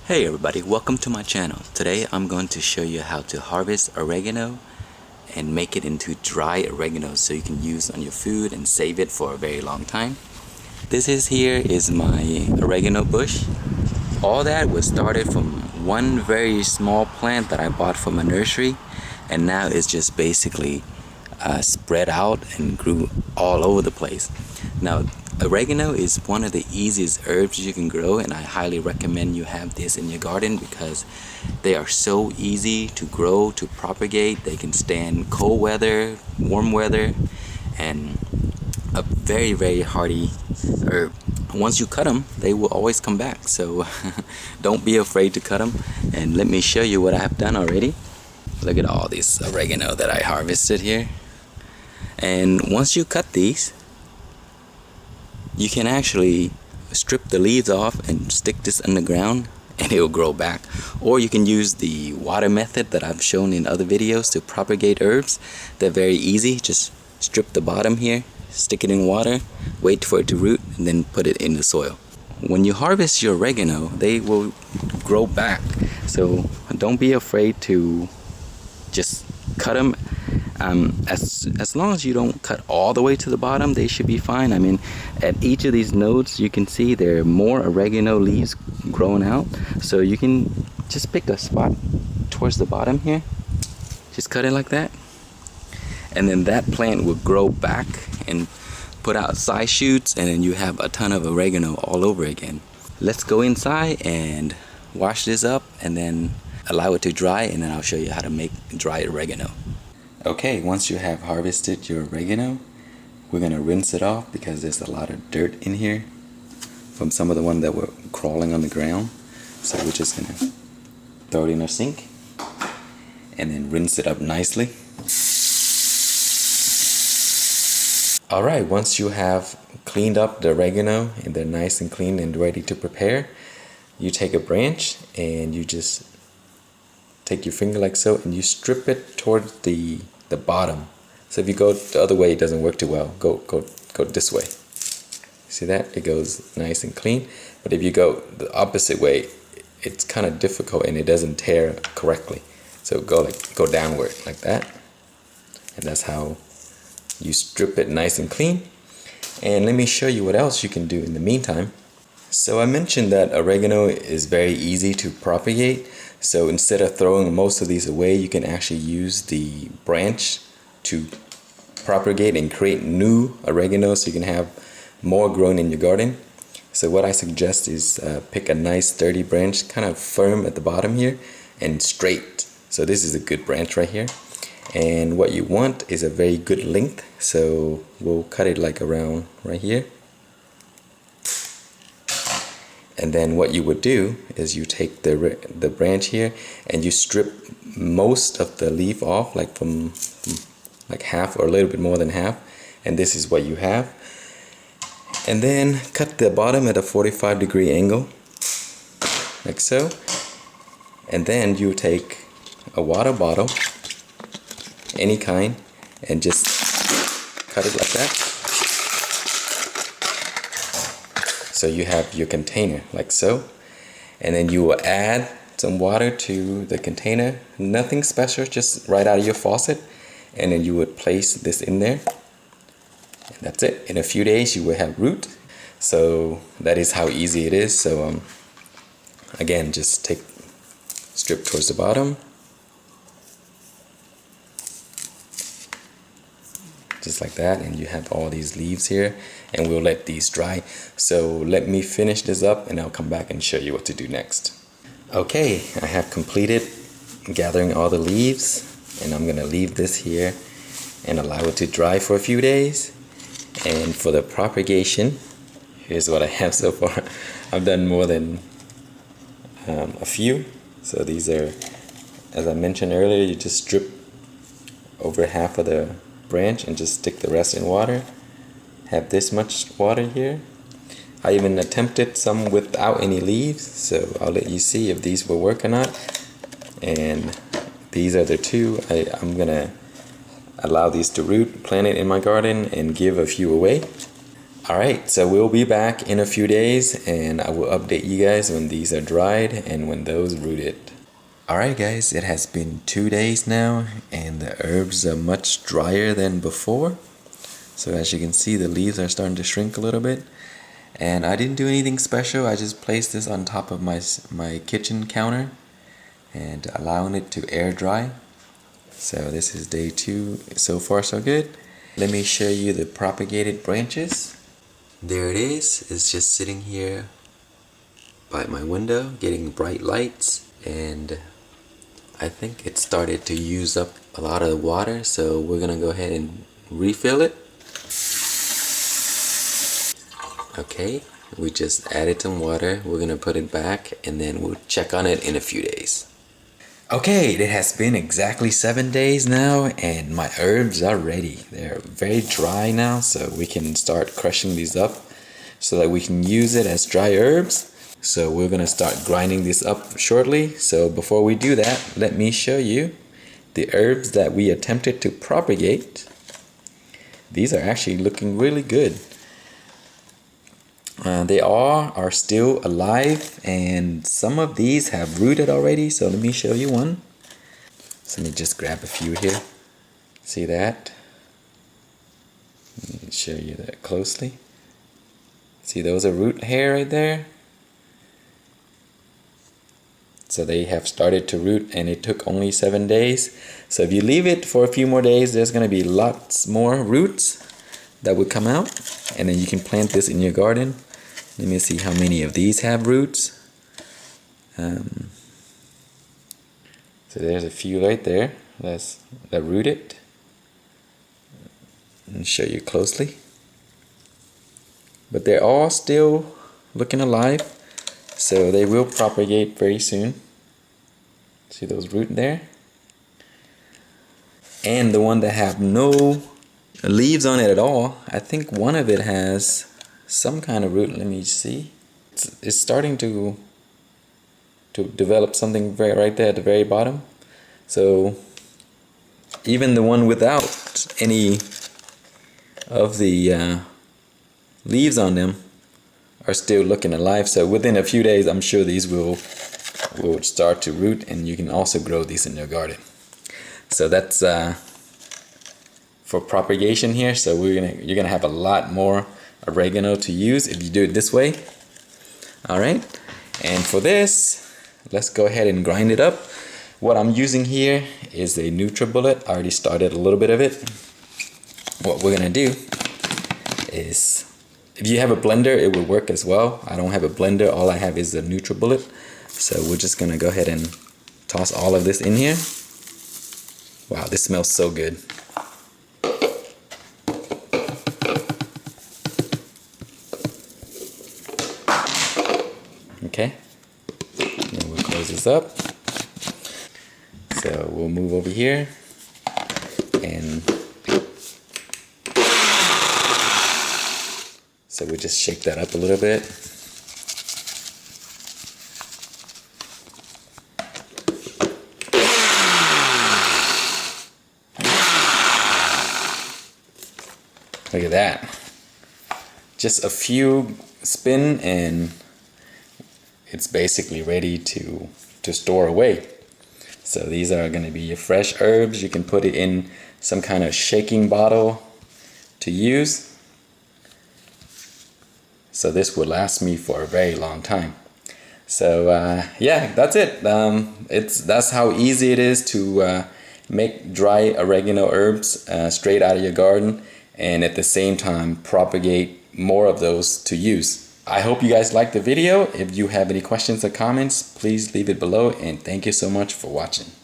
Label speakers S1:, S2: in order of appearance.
S1: Hey everybody, welcome to my channel. Today I'm going to show you how to harvest oregano and make it into dry oregano so you can use on your food and save it for a very long time. This is my oregano bush. All that was started from one very small plant that I bought from a nursery, and now it's just basically spread out and grew all over the place. Now, oregano is one of the easiest herbs you can grow, and I highly recommend you have this in your garden because they are so easy to grow, to propagate. They can stand cold weather, warm weather, and a very, very hardy herb. Once you cut them, they will always come back, so don't be afraid to cut them. And let me show you what I have done already. Look at all this oregano that I harvested here. And once you cut these, you can actually strip the leaves off and stick this in the ground and it will grow back. Or you can use the water method that I've shown in other videos to propagate herbs. They're very easy. Just strip the bottom here, stick it in water, wait for it to root, and then put it in the soil. When you harvest your oregano, they will grow back. So don't be afraid to just cut them. As long as you don't cut all the way to the bottom, they should be fine. I mean, at each of these nodes you can see there are more oregano leaves growing out, so you can just pick a spot towards the bottom here, just cut it like that, and then that plant will grow back and put out side shoots, and then you have a ton of oregano all over again. Let's go inside and wash this up and then allow it to dry, and then I'll show you how to make dried oregano. Okay, once you have harvested your oregano, we're going to rinse it off because there's a lot of dirt in here from some of the ones that were crawling on the ground. So we're just going to throw it in our sink and then rinse it up nicely. Alright, once you have cleaned up the oregano and they're nice and clean and ready to prepare, you take a branch and you just take your finger like so and you strip it towards the bottom. So if you go the other way, it doesn't work too well. Go this way. See that? It goes nice and clean. But if you go the opposite way, it's kind of difficult and it doesn't tear correctly. So go downward like that. And that's how you strip it nice and clean. And let me show you what else you can do in the meantime. So I mentioned that oregano is very easy to propagate. So instead of throwing most of these away, you can actually use the branch to propagate and create new oregano so you can have more growing in your garden. So what I suggest is pick a nice sturdy branch, kind of firm at the bottom here and straight. So this is a good branch right here. And what you want is a very good length. So we'll cut it like around right here. And then what you would do is you take the branch here and you strip most of the leaf off, like from like half or a little bit more than half, and this is what you have. And then cut the bottom at a 45-degree angle like so, and then you take a water bottle, any kind, and just cut it like that. So you have your container like so, and then you will add some water to the container, nothing special, just right out of your faucet, and then you would place this in there, and that's it. In a few days you will have root. So that is how easy it is. So again, just strip towards the bottom, just like that, and you have all these leaves here, and we'll let these dry. So let me finish this up and I'll come back and show you what to do next. Okay, I have completed gathering all the leaves, and I'm gonna leave this here and allow it to dry for a few days. And for the propagation, here's what I have so far. I've done more than a few. So these are, as I mentioned earlier, you just strip over half of the branch and just stick the rest in water. Have this much water here. I even attempted some without any leaves, so I'll let you see if these will work or not. And these are the two. I'm gonna allow these to root, plant it in my garden, and give a few away. Alright, so we'll be back in a few days and I will update you guys when these are dried and when those rooted. Alright guys, it has been 2 days now and the herbs are much drier than before. So as you can see, the leaves are starting to shrink a little bit. And I didn't do anything special, I just placed this on top of my kitchen counter and allowing it to air dry. So this is day 2, so far so good. Let me show you the propagated branches. There it is, it's just sitting here by my window getting bright lights, and I think it started to use up a lot of the water, so we're gonna go ahead and refill it. Okay, we just added some water, we're gonna put it back and then we'll check on it in a few days. Okay, it has been exactly 7 days now and my herbs are ready. They're very dry now, so we can start crushing these up so that we can use it as dry herbs. So we're gonna start grinding this up shortly. So before we do that, let me show you the herbs that we attempted to propagate. These are actually looking really good. They are still alive, and some of these have rooted already, so let me show you one. So let me just grab a few here. See that? Let me show you that closely. See, those are root hair right there. So they have started to root and it took only 7 days. So if you leave it for a few more days, there's going to be lots more roots that will come out, and then you can plant this in your garden. Let me see how many of these have roots. So there's a few right there that rooted. Let me show you closely. But they're all still looking alive, so they will propagate very soon. See those roots there? And the one that have no leaves on it at all, I think one of it has some kind of root. Let me see. It's starting to develop something right there at the very bottom. So even the one without any of the leaves on them are still looking alive. So within a few days, I'm sure these will start to root, and you can also grow these in your garden. So that's for propagation here. So you're gonna have a lot more oregano to use if you do it this way. Alright, and for this, let's go ahead and grind it up. What I'm using here is a NutriBullet. I already started a little bit of it. What we're gonna do is, if you have a blender, it will work as well. I don't have a blender, all I have is a NutriBullet. So we're just gonna go ahead and toss all of this in here. Wow, this smells so good. Okay, and we'll close this up. So we'll move over here and so we'll just shake that up a little bit. Look at that. Just a few spin and it's basically ready to store away. So these are going to be your fresh herbs. You can put it in some kind of shaking bottle to use. So this will last me for a very long time. So yeah, that's it. That's how easy it is to make dry oregano herbs straight out of your garden, and at the same time propagate more of those to use. I hope you guys liked the video. If you have any questions or comments, please leave it below, and thank you so much for watching.